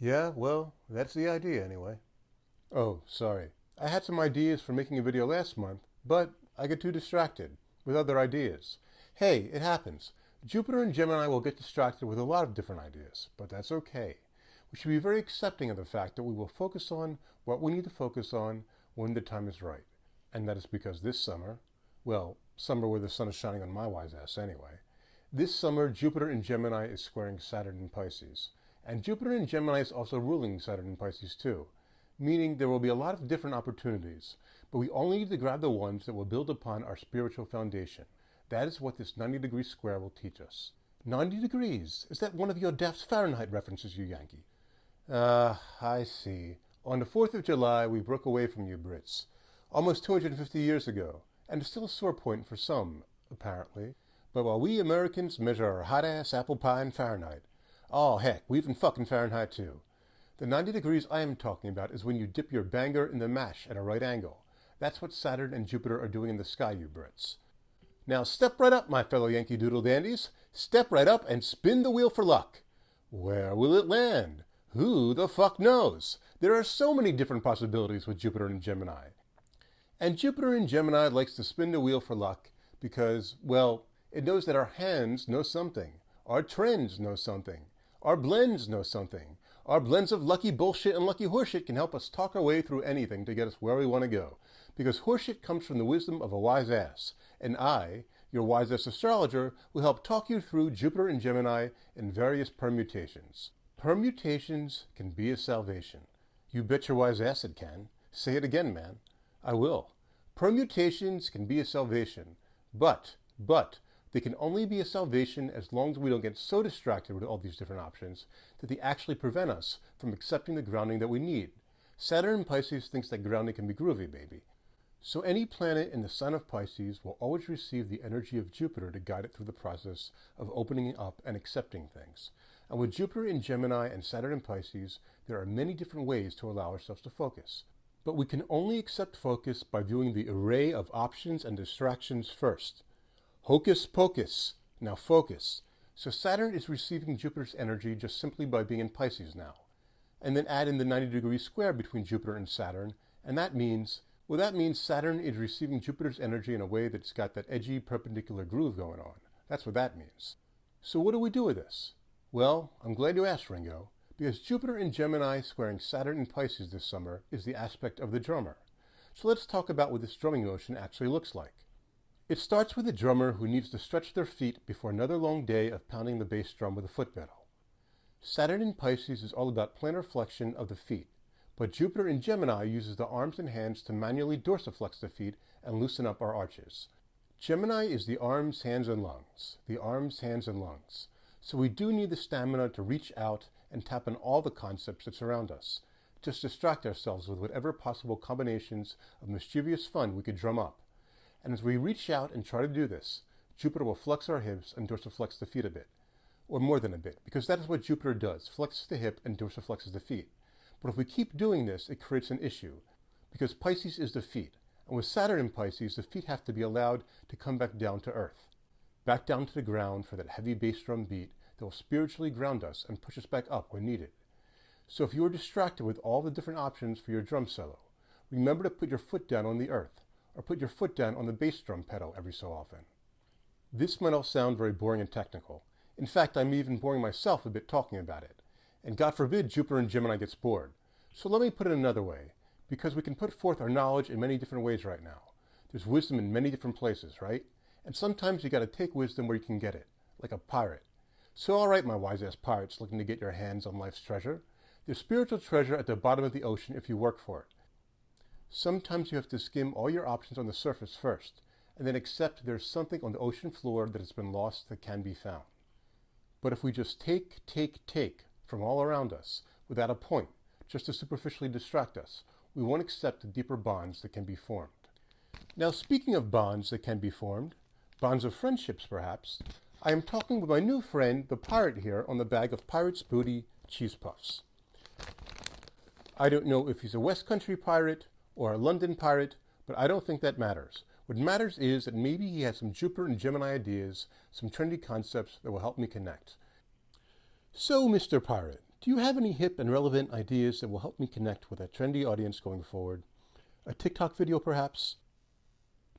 Yeah, well, that's the idea anyway. Oh, sorry. I had some ideas for making a video last month, but I get too distracted with other ideas. Hey, it happens. Jupiter and Gemini will get distracted with a lot of different ideas, but that's okay. We should be very accepting of the fact that we will focus on what we need to focus on when the time is right. And that is because this summer, well, summer where the sun is shining on my wise ass anyway, this summer Jupiter in Gemini is squaring Saturn in Pisces. And Jupiter in Gemini is also ruling Saturn in Pisces too, meaning there will be a lot of different opportunities, but we only need to grab the ones that will build upon our spiritual foundation. That is what this 90-degree square will teach us. 90 degrees? Is that one of your daft Fahrenheit references, you Yankee? I see. On the 4th of July, we broke away from you Brits. Almost 250 years ago, and it's still a sore point for some, apparently. But while we Americans measure our hot-ass apple pie in Fahrenheit, oh heck, we even fucking Fahrenheit too. The 90 degrees I am talking about is when you dip your banger in the mash at a right angle. That's what Saturn and Jupiter are doing in the sky, you Brits. Now step right up, my fellow Yankee Doodle dandies. Step right up and spin the wheel for luck. Where will it land? Who the fuck knows? There are so many different possibilities with Jupiter and Gemini. And Jupiter in Gemini likes to spin the wheel for luck because, well, it knows that our hands know something. Our trends know something. Our blends know something. Our blends of lucky bullshit and lucky horseshit can help us talk our way through anything to get us where we want to go. Because horseshit comes from the wisdom of a wise ass. And I, your wise ass astrologer, will help talk you through Jupiter and Gemini in various permutations. Permutations can be a salvation. You bet your wise ass it can. Say it again, man. I will. Permutations can be a salvation. But, they can only be a salvation as long as we don't get so distracted with all these different options that they actually prevent us from accepting the grounding that we need. Saturn in Pisces thinks that grounding can be groovy, baby. So any planet in the sign of Pisces will always receive the energy of Jupiter to guide it through the process of opening up and accepting things. And with Jupiter in Gemini and Saturn in Pisces, there are many different ways to allow ourselves to focus. But we can only accept focus by viewing the array of options and distractions first. Hocus pocus. Now focus. So Saturn is receiving Jupiter's energy just simply by being in Pisces now. And then add in the 90-degree square between Jupiter and Saturn, and that means Saturn is receiving Jupiter's energy in a way that's got that edgy perpendicular groove going on. That's what that means. So what do we do with this? Well, I'm glad you asked, Ringo, because Jupiter in Gemini squaring Saturn in Pisces this summer is the aspect of the drummer. So let's talk about what this drumming motion actually looks like. It starts with a drummer who needs to stretch their feet before another long day of pounding the bass drum with a foot pedal. Saturn in Pisces is all about plantar flexion of the feet, but Jupiter in Gemini uses the arms and hands to manually dorsiflex the feet and loosen up our arches. Gemini is the arms, hands, and lungs. The arms, hands, and lungs. So we do need the stamina to reach out and tap on all the concepts that surround us. Just distract ourselves with whatever possible combinations of mischievous fun we could drum up. And as we reach out and try to do this, Jupiter will flex our hips and dorsiflex the feet a bit. Or more than a bit, because that is what Jupiter does, flexes the hip and dorsiflexes the feet. But if we keep doing this, it creates an issue, because Pisces is the feet. And with Saturn in Pisces, the feet have to be allowed to come back down to earth. Back down to the ground for that heavy bass drum beat that will spiritually ground us and push us back up when needed. So if you are distracted with all the different options for your drum solo, remember to put your foot down on the earth, or put your foot down on the bass drum pedal every so often. This might all sound very boring and technical. In fact, I'm even boring myself a bit talking about it. And God forbid Jupiter in Gemini gets bored. So let me put it another way, because we can put forth our knowledge in many different ways right now. There's wisdom in many different places, right? And sometimes you gotta take wisdom where you can get it, like a pirate. So alright, my wise-ass pirates looking to get your hands on life's treasure. There's spiritual treasure at the bottom of the ocean if you work for it. Sometimes you have to skim all your options on the surface first, and then accept there's something on the ocean floor that has been lost that can be found. But if we just take from all around us, without a point, just to superficially distract us, we won't accept the deeper bonds that can be formed. Now, speaking of bonds that can be formed, bonds of friendships perhaps, I am talking with my new friend, the pirate here, on the bag of Pirate's Booty cheese puffs. I don't know if he's a West Country pirate or a London pirate, but I don't think that matters. What matters is that maybe he has some Jupiter and Gemini ideas, some trendy concepts that will help me connect. So, Mr. Pirate, Do you have any hip and relevant ideas that will help me connect with a trendy audience going forward? A TikTok video, perhaps?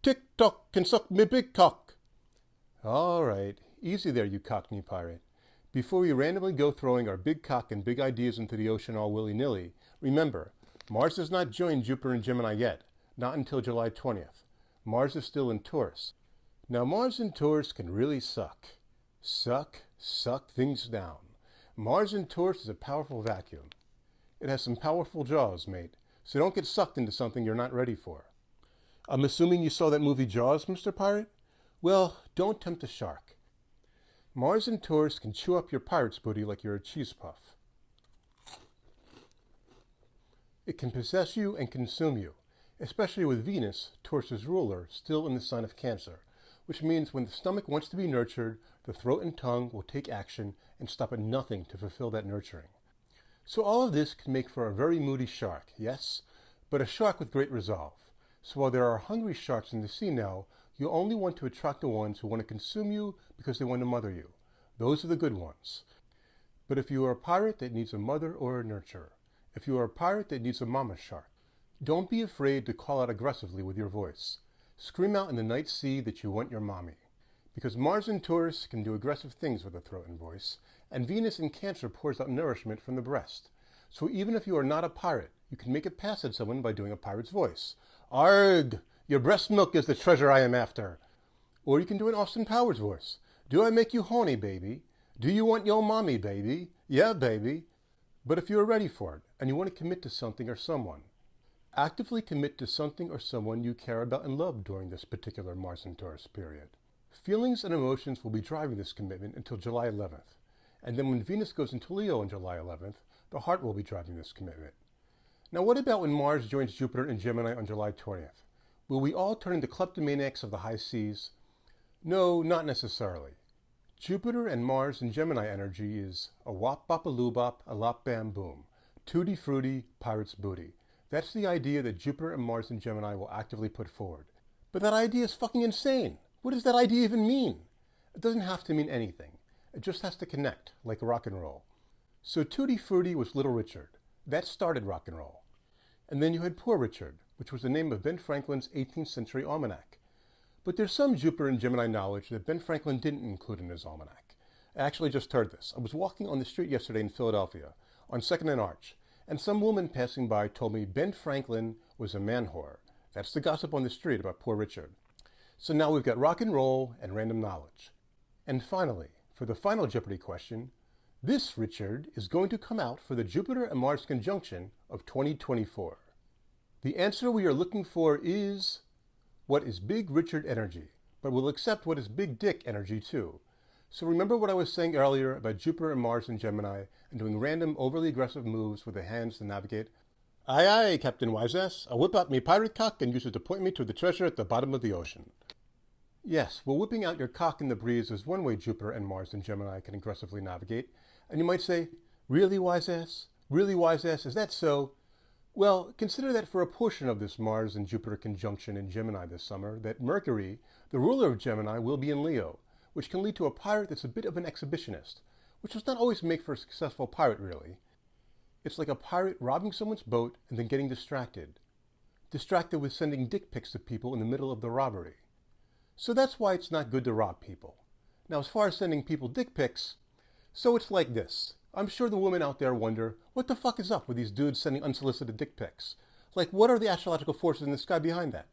TikTok can suck me big cock. All right, easy there, you cockney pirate. Before we randomly go throwing our big cock and big ideas into the ocean all willy-nilly, remember, Mars has not joined Jupiter and Gemini yet, not until July 20th. Mars is still in Taurus. Now, Mars in Taurus can really suck. Suck things down. Mars in Taurus is a powerful vacuum. It has some powerful jaws, mate, so don't get sucked into something you're not ready for. I'm assuming you saw that movie Jaws, Mr. Pirate? Well, don't tempt a shark. Mars in Taurus can chew up your pirate's booty like you're a cheese puff. It can possess you and consume you, especially with Venus, Taurus's ruler, still in the sign of Cancer, which means when the stomach wants to be nurtured, the throat and tongue will take action and stop at nothing to fulfill that nurturing. So all of this can make for a very moody shark, yes, but a shark with great resolve. So while there are hungry sharks in the sea now, you only want to attract the ones who want to consume you because they want to mother you. Those are the good ones. But if you are a pirate that needs a mother or a nurturer, if you are a pirate that needs a mama shark, don't be afraid to call out aggressively with your voice. Scream out in the night sea that you want your mommy. Because Mars in Taurus can do aggressive things with the throat and voice, and Venus in Cancer pours out nourishment from the breast. So even if you are not a pirate, you can make it pass at someone by doing a pirate's voice. Arg! Your breast milk is the treasure I am after. Or you can do an Austin Powers voice. Do I make you horny, baby? Do you want your mommy, baby? Yeah, baby. But if you are ready for it, and you want to commit to something or someone, actively commit to something or someone you care about and love during this particular Mars and Taurus period. Feelings and emotions will be driving this commitment until July 11th. And then when Venus goes into Leo on July 11th, the heart will be driving this commitment. Now what about when Mars joins Jupiter in Gemini on July 20th? Will we all turn into kleptomaniacs of the high seas? No, not necessarily. Jupiter and Mars in Gemini energy is a wop bop a loo bop, a lop bam boom. Tutti frutti, pirate's booty. That's the idea that Jupiter and Mars in Gemini will actively put forward. But that idea is fucking insane. What does that idea even mean? It doesn't have to mean anything. It just has to connect, like rock and roll. So Tutti Frutti was Little Richard. That started rock and roll. And then you had Poor Richard, which was the name of Ben Franklin's 18th century almanac. But there's some Jupiter and Gemini knowledge that Ben Franklin didn't include in his almanac. I actually just heard this. I was walking on the street yesterday in Philadelphia, on 2nd and Arch, and some woman passing by told me Ben Franklin was a man whore. That's the gossip on the street about Poor Richard. So now we've got rock and roll and random knowledge. And finally, for the final Jeopardy question, this Richard is going to come out for the Jupiter and Mars conjunction of 2024. The answer we are looking for is what is Big Richard energy, but we'll accept what is Big Dick energy too. So remember what I was saying earlier about Jupiter and Mars in Gemini and doing random overly aggressive moves with the hands to navigate? Aye aye, Captain Wiseass, I'll whip out me pirate cock and use it to point me to the treasure at the bottom of the ocean. Yes, well, whipping out your cock in the breeze is one way Jupiter and Mars in Gemini can aggressively navigate. And you might say, really, Wiseass? Really, Wiseass? Is that so? Well, consider that for a portion of this Mars and Jupiter conjunction in Gemini this summer, that Mercury, the ruler of Gemini, will be in Leo, which can lead to a pirate that's a bit of an exhibitionist, which does not always make for a successful pirate, really. It's like a pirate robbing someone's boat and then getting distracted. Distracted with sending dick pics to people in the middle of the robbery. So that's why it's not good to rob people. Now, as far as sending people dick pics, so it's like this. I'm sure the women out there wonder, what the fuck is up with these dudes sending unsolicited dick pics? Like, what are the astrological forces in the sky behind that?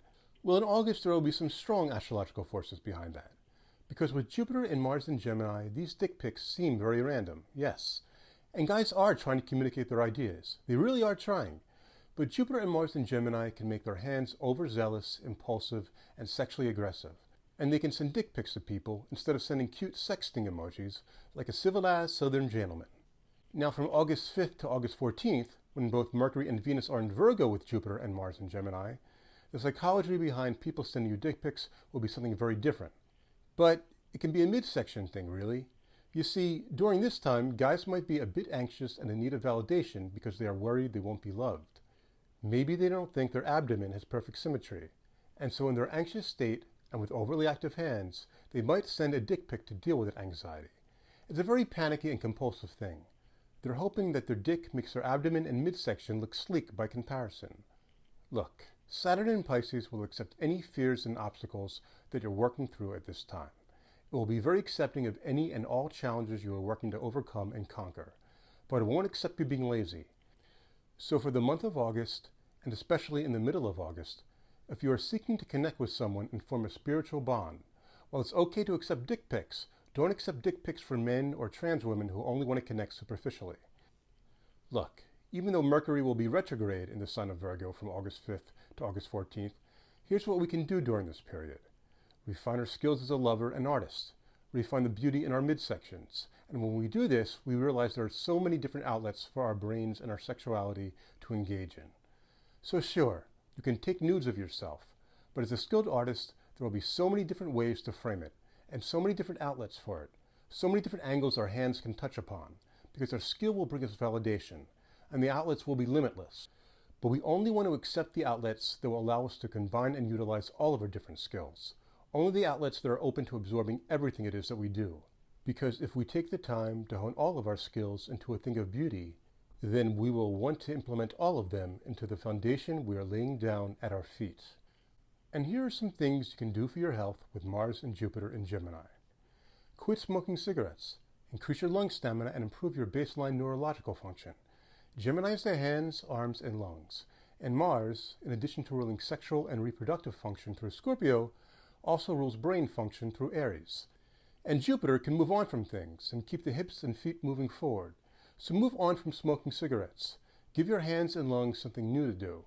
Well, in August, there will be some strong astrological forces behind that. Because with Jupiter and Mars in Gemini, these dick pics seem very random, yes. And guys are trying to communicate their ideas. They really are trying. But Jupiter and Mars in Gemini can make their hands overzealous, impulsive, and sexually aggressive. And they can send dick pics to people instead of sending cute sexting emojis like a civilized southern gentleman. Now from August 5th to August 14th, when both Mercury and Venus are in Virgo with Jupiter and Mars in Gemini, the psychology behind people sending you dick pics will be something very different. But it can be a midsection thing, really. You see, during this time, guys might be a bit anxious and in need of validation because they are worried they won't be loved. Maybe they don't think their abdomen has perfect symmetry, and so in their anxious state, and with overly active hands, they might send a dick pic to deal with that anxiety. It's a very panicky and compulsive thing. They're hoping that their dick makes their abdomen and midsection look sleek by comparison. Look, Saturn in Pisces will accept any fears and obstacles that you're working through at this time. It will be very accepting of any and all challenges you are working to overcome and conquer, but it won't accept you being lazy. So for the month of August, and especially in the middle of August, if you are seeking to connect with someone and form a spiritual bond, while it's okay to accept dick pics, don't accept dick pics for men or trans women who only want to connect superficially. Look, even though Mercury will be retrograde in the sign of Virgo from August 5th to August 14th, here's what we can do during this period. Refine our skills as a lover and artist. Refine the beauty in our midsections. And when we do this, we realize there are so many different outlets for our brains and our sexuality to engage in. So sure, you can take nudes of yourself, but as a skilled artist, there will be so many different ways to frame it, and so many different outlets for it, so many different angles our hands can touch upon, because our skill will bring us validation, and the outlets will be limitless. But we only want to accept the outlets that will allow us to combine and utilize all of our different skills. Only the outlets that are open to absorbing everything it is that we do. Because if we take the time to hone all of our skills into a thing of beauty, then we will want to implement all of them into the foundation we are laying down at our feet. And here are some things you can do for your health with Mars and Jupiter in Gemini. Quit smoking cigarettes. Increase your lung stamina and improve your baseline neurological function. Gemini is the hands, arms, and lungs. And Mars, in addition to ruling sexual and reproductive function through Scorpio, also rules brain function through Aries. And Jupiter can move on from things and keep the hips and feet moving forward. So move on from smoking cigarettes. Give your hands and lungs something new to do.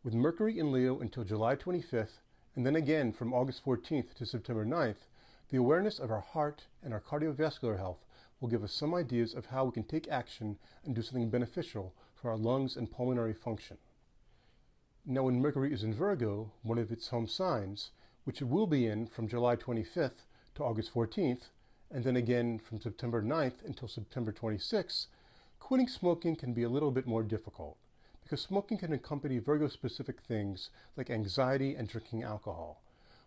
With Mercury in Leo until July 25th, and then again from August 14th to September 9th, the awareness of our heart and our cardiovascular health will give us some ideas of how we can take action and do something beneficial for our lungs and pulmonary function. Now when Mercury is in Virgo, one of its home signs, which it will be in from July 25th to August 14th, and then again from September 9th until September 26th, quitting smoking can be a little bit more difficult, because smoking can accompany Virgo-specific things like anxiety and drinking alcohol.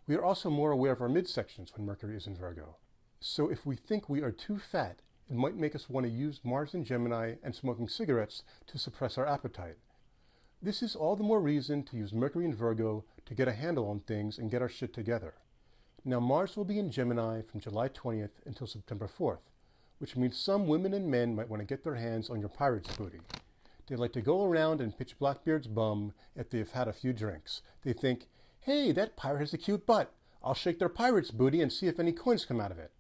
We are also more aware of our midsections when Mercury is in Virgo. So if we think we are too fat, it might make us want to use Mars in Gemini and smoking cigarettes to suppress our appetite. This is all the more reason to use Mercury in Virgo to get a handle on things and get our shit together. Now Mars will be in Gemini from July 20th until September 4th, which means some women and men might want to get their hands on your pirate's booty. They like to go around and pitch Blackbeard's bum if they've had a few drinks. They think, hey, that pirate has a cute butt. I'll shake their pirate's booty and see if any coins come out of it.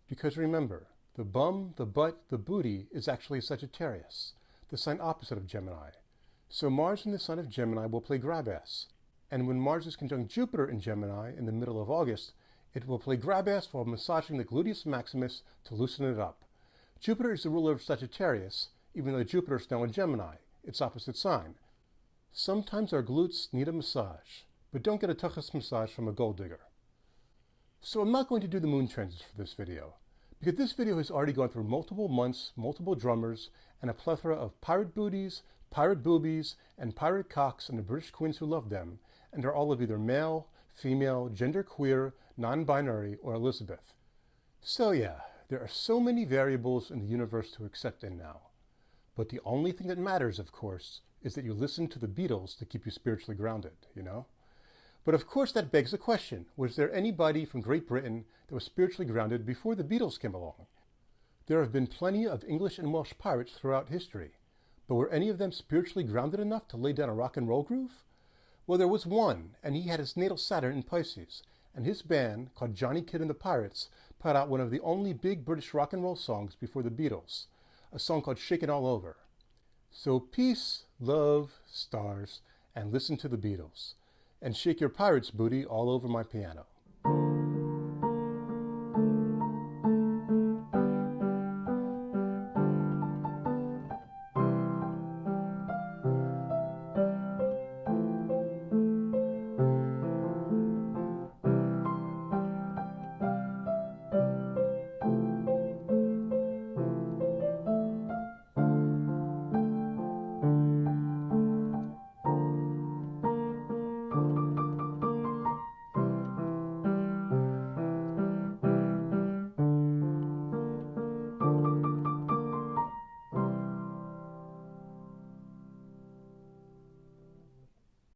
Because remember, the bum, the butt, the booty is actually Sagittarius, the sign opposite of Gemini. So Mars in the sign of Gemini will play grab ass. And when Mars is conjunct Jupiter in Gemini in the middle of August, it will play grab ass while massaging the gluteus maximus to loosen it up. Jupiter is the ruler of Sagittarius, even though Jupiter is now in Gemini, its opposite sign. Sometimes our glutes need a massage, but don't get a tuchus massage from a gold digger. So I'm not going to do the moon transits for this video, because this video has already gone through multiple months, multiple drummers, and a plethora of pirate booties, pirate boobies, and pirate cocks and the British queens who love them, and are all of either male, female, genderqueer, non-binary, or Elizabeth. So yeah, there are so many variables in the universe to accept in now. But the only thing that matters, of course, is that you listen to the Beatles to keep you spiritually grounded, you know? But of course that begs the question, was there anybody from Great Britain that was spiritually grounded before the Beatles came along? There have been plenty of English and Welsh pirates throughout history, but were any of them spiritually grounded enough to lay down a rock and roll groove? Well, there was one, and he had his natal Saturn in Pisces, and his band, called Johnny Kidd and the Pirates, put out one of the only big British rock and roll songs before the Beatles, a song called Shakin' All Over. So peace, love, stars, and listen to the Beatles, and shake your pirate's booty all over my piano.